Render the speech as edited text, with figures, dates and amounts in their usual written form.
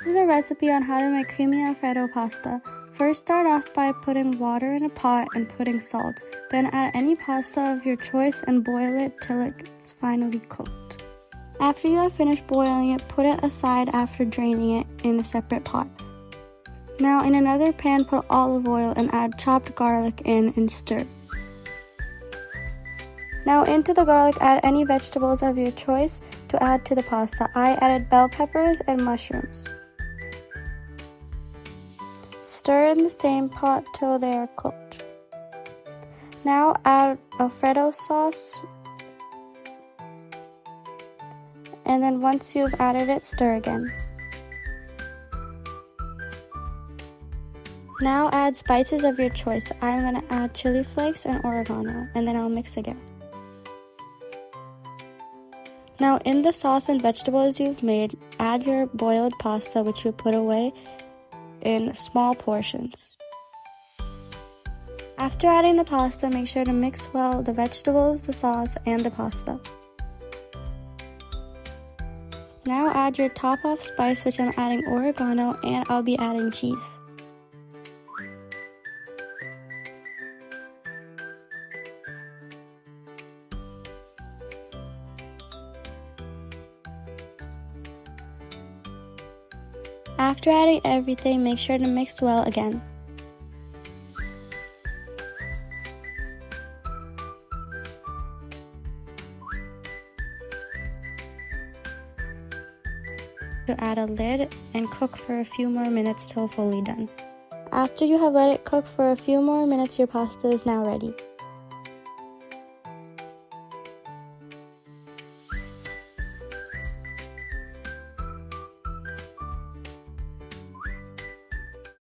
This is a recipe on how to make creamy Alfredo pasta. First, start off by putting water in a pot and putting salt. Then add any pasta of your choice and boil it till it's finally cooked. After you have finished boiling it, put it aside after draining it in a separate pot. Now in another pan, put olive oil and add chopped garlic in and stir. Now into the garlic, add any vegetables of your choice to add to the pasta. I added bell peppers and mushrooms. Stir in the same pot till they are cooked. Now add Alfredo sauce, and then once you've added it, stir again. Now add spices of your choice. I'm going to add chili flakes and oregano, and then I'll mix again. Now in the sauce and vegetables you've made, add your boiled pasta which you put away in small portions. After adding the pasta, make sure to mix well the vegetables, the sauce, and the pasta. Now add your top-off spice, which I'm adding oregano, and I'll be adding cheese. After adding everything, make sure to mix well again. To add a lid and cook for a few more minutes till fully done. After you have let it cook for a few more minutes, your pasta is now ready.